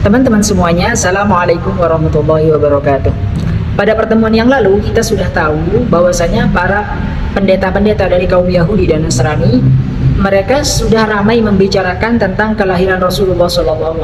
Teman-teman semuanya, Assalamualaikum warahmatullahi wabarakatuh. Pada pertemuan yang lalu kita sudah tahu bahwasanya para pendeta-pendeta dari kaum Yahudi dan Nasrani, mereka sudah ramai membicarakan tentang kelahiran Rasulullah SAW.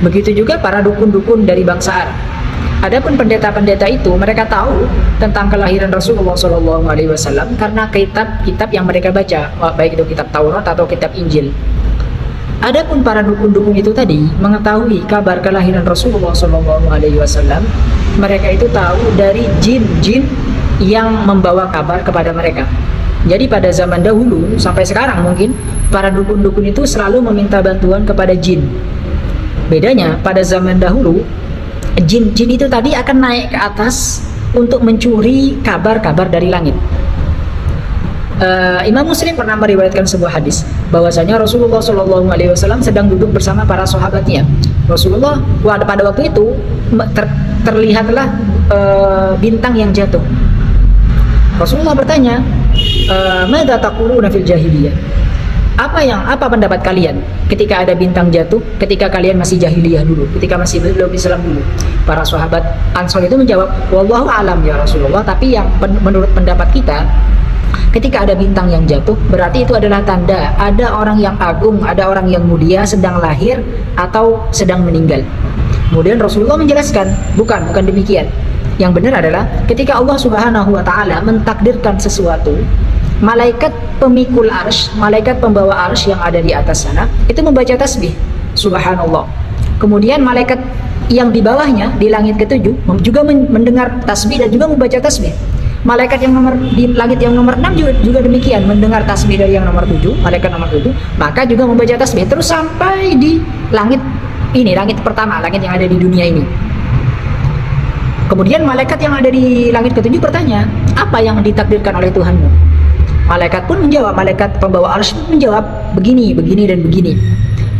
Begitu juga para dukun-dukun dari bangsa Arab. Adapun pendeta-pendeta itu, mereka tahu tentang kelahiran Rasulullah SAW karena kitab-kitab yang mereka baca, baik itu kitab Taurat atau kitab Injil. Adapun para dukun-dukun itu tadi mengetahui kabar kelahiran Rasulullah SAW, mereka itu tahu dari jin-jin yang membawa kabar kepada mereka. Jadi pada zaman dahulu sampai sekarang mungkin para dukun-dukun itu selalu meminta bantuan kepada jin. Bedanya pada zaman dahulu jin-jin itu tadi akan naik ke atas untuk mencuri kabar-kabar dari langit. Imam Muslim pernah meriwayatkan sebuah hadis bahwasanya Rasulullah SAW sedang duduk bersama para sahabatnya. Rasulullah pada waktu itu terlihatlah bintang yang jatuh. Rasulullah bertanya, "Madza taquluna fil jahiliyah?" Apa pendapat kalian ketika ada bintang jatuh, ketika kalian masih jahiliyah dulu, ketika masih belum Islam dulu? Para sahabat Ansor itu menjawab, "Wallahu alam ya Rasulullah, tapi yang menurut pendapat kita, ketika ada bintang yang jatuh, berarti itu adalah tanda ada orang yang agung, ada orang yang mulia sedang lahir atau sedang meninggal." Kemudian Rasulullah menjelaskan, bukan demikian. Yang benar adalah ketika Allah Subhanahu wa taala mentakdirkan sesuatu, malaikat pemikul arsy, malaikat pembawa arsy yang ada di atas sana itu membaca tasbih, subhanallah. Kemudian malaikat yang di bawahnya di langit ketujuh juga mendengar tasbih dan juga membaca tasbih. Malaikat yang di langit yang nomor 6 juga demikian, mendengar tasbih dari yang nomor 7, malaikat nomor 7, maka juga membaca tasbih terus sampai di langit ini, langit pertama, langit yang ada di dunia ini. Kemudian malaikat yang ada di langit ketujuh bertanya, "Apa yang ditakdirkan oleh Tuhanmu?" Malaikat pun menjawab, malaikat pembawa arsy pun menjawab, begini dan begini.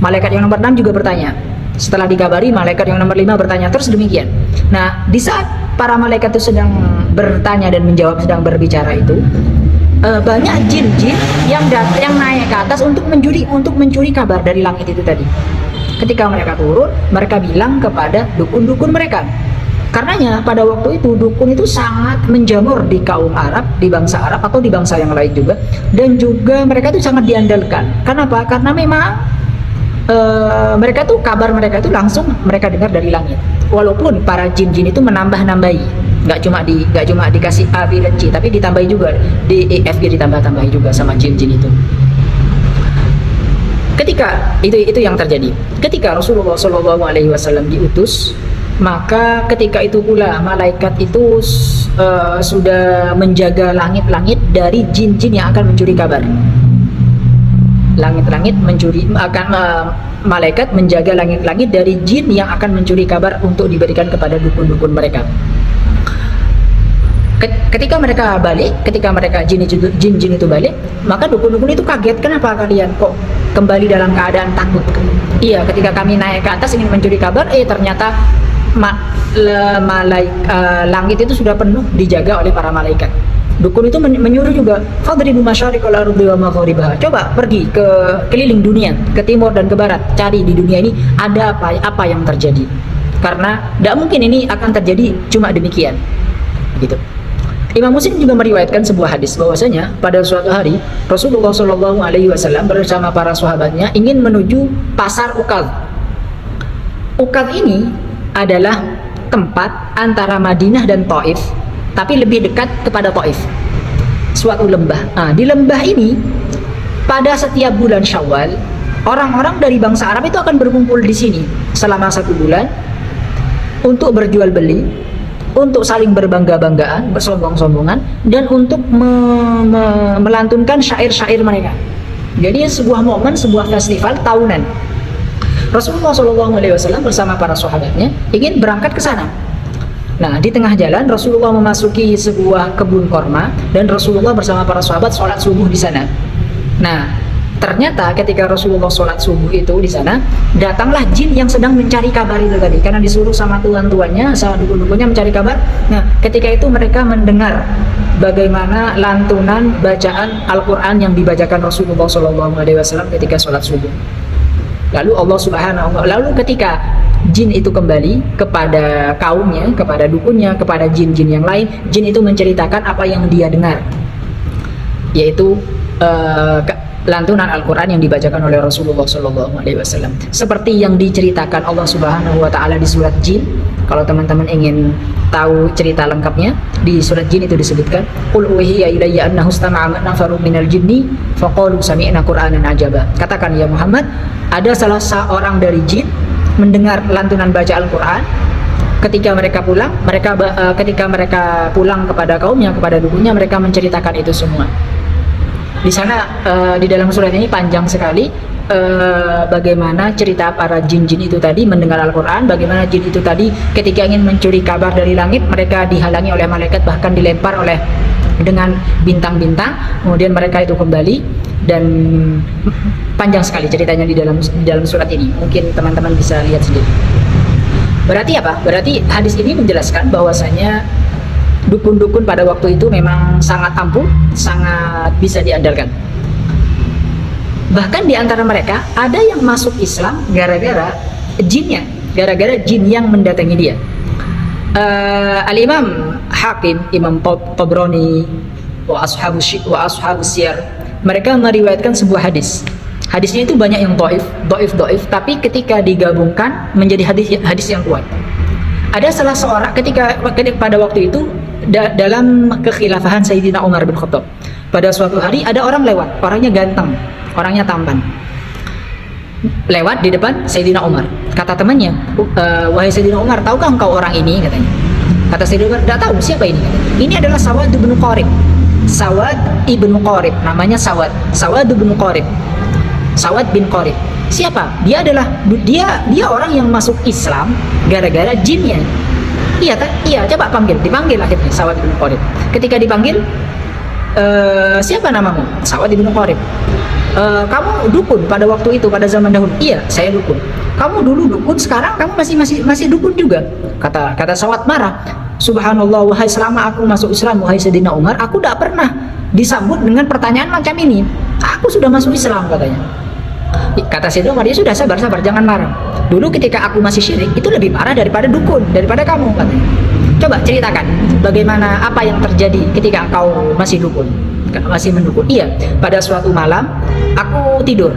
Malaikat yang nomor 6 juga bertanya. Setelah dikabari, malaikat yang nomor 5 bertanya terus demikian. Nah, di saat para malaikat itu sedang bertanya dan menjawab, sedang berbicara itu, banyak jin-jin yang naik ke atas untuk mencuri kabar dari langit itu tadi. Ketika mereka turun, mereka bilang kepada dukun-dukun mereka. Karenanya pada waktu itu dukun itu sangat menjamur di kaum Arab, di bangsa Arab atau di bangsa yang lain juga, dan juga mereka itu sangat diandalkan. Kenapa? Karena memang kabar mereka itu langsung mereka dengar dari langit. Walaupun para jin-jin itu menambah-nambahi, nggak cuma dikasih A, B, dan C, tapi ditambahi juga D, E, F, G, ditambah-tambahi juga sama jin-jin itu. Ketika itu yang terjadi. Ketika Rasulullah SAW diutus, maka ketika itu pula malaikat itu sudah menjaga langit-langit dari jin-jin yang akan mencuri kabar. Langit-langit malaikat menjaga langit-langit dari jin yang akan mencuri kabar untuk diberikan kepada dukun-dukun mereka. Ketika mereka jin-jin itu balik, maka dukun-dukun itu kaget, "Kenapa kalian kok kembali dalam keadaan takut?" Iya, ketika kami naik ke atas ingin mencuri kabar, ternyata langit itu sudah penuh dijaga oleh para malaikat. Dukun itu menyuruh juga, "Fadribu masyariqal ardi wa magharibaha." Coba pergi ke keliling dunia, ke timur dan ke barat, cari di dunia ini ada apa yang terjadi. Karena tidak mungkin ini akan terjadi cuma demikian. Gitu. Imam Muslim juga meriwayatkan sebuah hadis bahwasanya pada suatu hari Rasulullah SAW bersama para sahabatnya ingin menuju pasar Ukad. Ukad ini adalah tempat antara Madinah dan Taif, tapi lebih dekat kepada Taif, suatu lembah. Nah, di lembah ini pada setiap bulan Syawal orang-orang dari bangsa Arab itu akan berkumpul di sini selama 1 bulan untuk berjual beli, untuk saling berbangga-banggaan, bersombong-sombongan, dan untuk melantunkan syair-syair mereka. Jadi sebuah momen, sebuah festival tahunan. Rasulullah SAW bersama para sahabatnya ingin berangkat ke sana. Nah, di tengah jalan Rasulullah memasuki sebuah kebun korma dan Rasulullah bersama para sahabat sholat subuh di sana. Nah, ternyata ketika Rasulullah sholat subuh itu di sana, datanglah jin yang sedang mencari kabar itu tadi, karena disuruh sama tuan-tuannya, sama dukun-dukunnya mencari kabar. Nah, ketika itu mereka mendengar bagaimana lantunan bacaan Al-Quran yang dibacakan Rasulullah SAW ketika sholat subuh. Lalu Allah Subhanahu wa lalu ketika jin itu kembali kepada kaumnya, kepada dukunnya, kepada jin-jin yang lain, jin itu menceritakan apa yang dia dengar, yaitu lantunan Al-Quran yang dibacakan oleh Rasulullah SAW. Seperti yang diceritakan Allah Subhanahu wa Ta'ala di surat Jin. Kalau teman-teman ingin tahu cerita lengkapnya, di surat Jin itu disebutkan, "Qul uhiya ilayya annahu istama'a nafarun minal jinni faqalu sami'na Qur'anan ajaba." Katakan ya Muhammad, ada salah seorang dari jin mendengar lantunan baca Al-Quran. Ketika mereka pulang kepada kaumnya, kepada dukunnya, mereka menceritakan itu semua. Di sana di dalam surat ini panjang sekali bagaimana cerita para jin-jin itu tadi mendengar Al-Quran, bagaimana jin itu tadi ketika ingin mencuri kabar dari langit, mereka dihalangi oleh malaikat, bahkan dilempar oleh dengan bintang-bintang, kemudian mereka itu kembali, dan panjang sekali ceritanya di dalam surat ini. Mungkin teman-teman bisa lihat sendiri. Berarti apa? Berarti hadis ini menjelaskan bahwasanya dukun-dukun pada waktu itu memang sangat ampuh, sangat bisa diandalkan. Bahkan di antara mereka ada yang masuk Islam gara-gara jinnya, gara-gara jin yang mendatangi dia. Al-Imam Hakim, Imam Tabrani, wa ashabus siyar, mereka meriwayatkan sebuah hadis. Hadisnya itu banyak yang dhaif, tapi ketika digabungkan menjadi hadis yang kuat. Ada salah seorang ketika pada waktu itu dalam kekhilafahan Sayyidina Umar bin Khattab, pada suatu hari ada orang lewat, orangnya ganteng, orangnya tampan, lewat di depan Sayyidina Umar. Kata temannya, "Wahai Sayyidina Umar, tahukah engkau orang ini?" katanya. Kata Sayyidina Umar, "Tidak tahu, siapa ini?" Ini adalah Sawad bin Qarib. Sawad ibn Qarib, namanya Sawad bin Qarib. Sawad bin Qarib. Siapa? Dia orang yang masuk Islam gara-gara jinnya. Iya kan? Iya, coba dipanggil akhirnya Sawad bin Qarib. Ketika dipanggil, siapa namamu? Sawad bin Qarib. Kamu dukun pada waktu itu, pada zaman dahulu? Iya, saya dukun. Kamu dulu dukun, sekarang kamu masih dukun juga? Kata Sawad marah. Subhanallah, wahai selama aku masuk Islam, wahai Sayyidina Umar, aku tidak pernah disambut dengan pertanyaan macam ini. Aku sudah masuk Islam, katanya. Kata Sayyidina Umar, dia sudah sabar, jangan marah. Dulu ketika aku masih syirik, itu lebih parah daripada dukun, daripada kamu, katanya. Coba ceritakan bagaimana, apa yang terjadi ketika engkau masih dukun, masih mendukun. Iya, pada suatu malam aku tidur,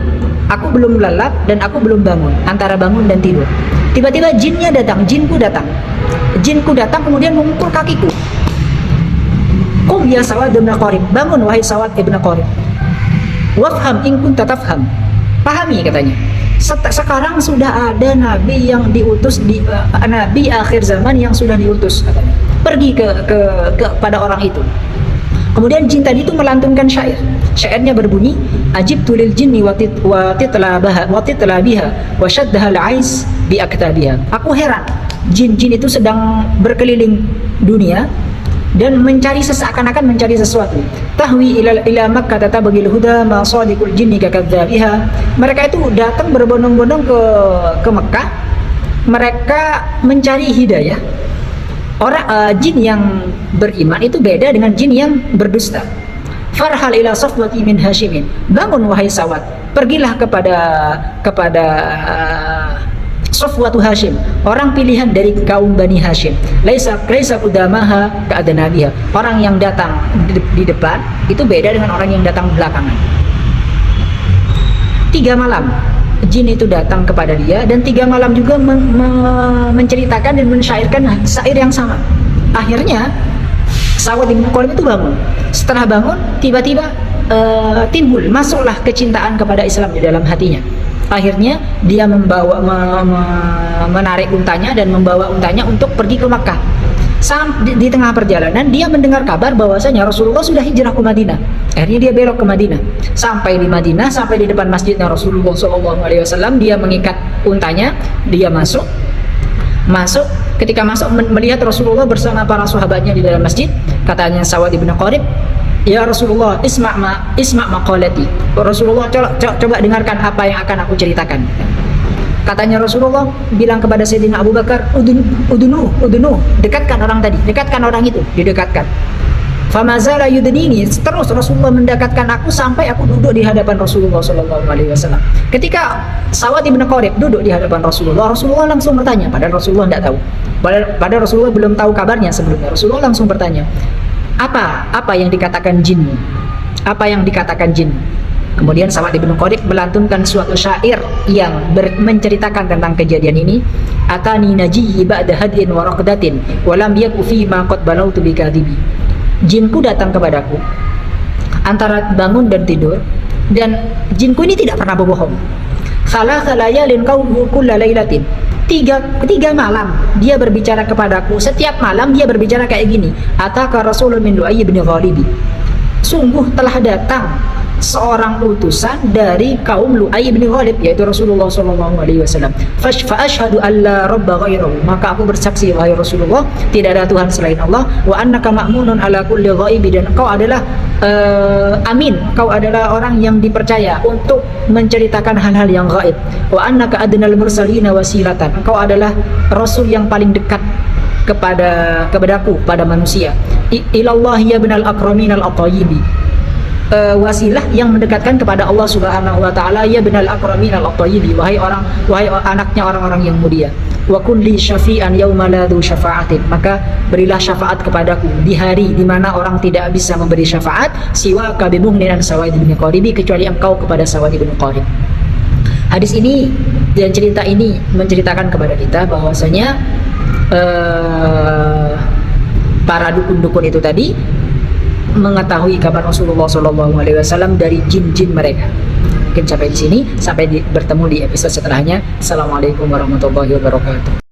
aku belum lelap dan aku belum bangun, antara bangun dan tidur. Tiba-tiba jinku datang kemudian memukul kakiku. Qum ya Sawad ibn Qarib, bangun wahai Sawad ibn Qarib. Wafham in kunta tafham, pahami, katanya. Sekarang sudah ada nabi yang diutus nabi akhir zaman yang sudah diutus, katanya. Pergi pada orang itu. Kemudian jin tadi itu melantunkan syair. Syairnya berbunyi, "Ajib tulil jinni wa titlabiha wa shaddaha al-ais bi aktabiha." Aku heran, jin-jin itu sedang berkeliling dunia dan seakan-akan mencari sesuatu. Tahwi ila Makkah tatabghil huda ma sadiqul jinni kakadzabiha. Mereka itu datang berbondong-bondong ke Mekah. Mereka mencari hidayah. Orang jin yang beriman itu beda dengan jin yang berdusta. Farhal ila safwati min Hashimin. Bangun wahai Sawad, pergilah kepada Safwatu Hashim, orang pilihan dari kaum Bani Hashim. Laisa qudamaha ka'adnabiha. Orang yang datang di depan itu beda dengan orang yang datang belakangan. 3 malam jin itu datang kepada dia, dan 3 malam juga menceritakan dan mensyairkan syair yang sama. Akhirnya Sawad bin Qarib itu bangun. Setelah bangun, tiba-tiba masuklah kecintaan kepada Islam di dalam hatinya. Akhirnya dia menarik untanya dan membawa untanya untuk pergi ke Makkah. Di tengah perjalanan dia mendengar kabar bahwasanya Rasulullah sudah hijrah ke Madinah. Akhirnya dia belok ke Madinah. Sampai di Madinah, sampai di depan masjidnya Rasulullah SAW, dia mengikat untanya, dia masuk. Ketika masuk melihat Rasulullah bersama para sahabatnya di dalam masjid, katanya Sawad bin Qarib, "Ya Rasulullah, isma' maqalati." Rasulullah, coba dengarkan apa yang akan aku ceritakan. Katanya Rasulullah bilang kepada Sayyidina Abu Bakar, udunu, dekatkan orang tadi, dekatkan orang itu, didekatkan. Famazala yudnini, terus Rasulullah mendekatkan aku sampai aku duduk di hadapan Rasulullah SAW. Ketika Sawad ibn Qarib duduk di hadapan Rasulullah, Rasulullah langsung bertanya, padahal Rasulullah tidak tahu. Padahal Rasulullah belum tahu kabarnya sebelumnya. Rasulullah langsung bertanya, apa yang dikatakan jinmu? Apa yang dikatakan jin? Kemudian Sawad ibn Qarib melantunkan suatu syair yang menceritakan tentang kejadian ini. Atani najiyi ba'da hadin wa raqdatin wa lam yaku fi ma qad balautu bikadibi. Jinku datang kepadaku antara bangun dan tidur, dan jinku ini tidak pernah berbohong. Thalatha layalin qawluhu kulla lailatin. Tiga malam dia berbicara kepadaku, setiap malam dia berbicara kayak gini. Ataka rasulun min Lu'ay bin Ghalibi. Sungguh telah datang seorang utusan dari kaum Lu'ay bin Ghalib, yaitu Rasulullah SAW. Fa'ashhadu an la rabba ghairahu, maka aku bersaksi wahai Rasulullah, tidak ada Tuhan selain Allah, wa annaka ma'munun ala kulli ghaibi, dan kau adalah amin, kau adalah orang yang dipercaya untuk menceritakan hal-hal yang gaib. Wa annaka adnal mursalina wasilatan, kau adalah rasul yang paling dekat kepadaku, pada manusia. Ilallah ya binal akramin al atayibi, wasilah yang mendekatkan kepada Allah Subhanahu wa taala, ya binal akramin al atayibi, wahai anaknya orang-orang yang mulia. Wa kulli syafi'an yauma la dzu syafa'atin, maka berilah syafaat kepadaku di hari di mana orang tidak bisa memberi syafaat, siwa ka bimuhnin an Sawad bin Qaribi, kecuali engkau kepada Sawad bin Qarib. Hadis ini dan cerita ini menceritakan kepada kita bahwasanya para dukun-dukun itu tadi mengetahui kabar Rasulullah SAW dari jin-jin mereka. Mungkin sampai di sini, sampai bertemu di episode setelahnya. Assalamualaikum warahmatullahi wabarakatuh.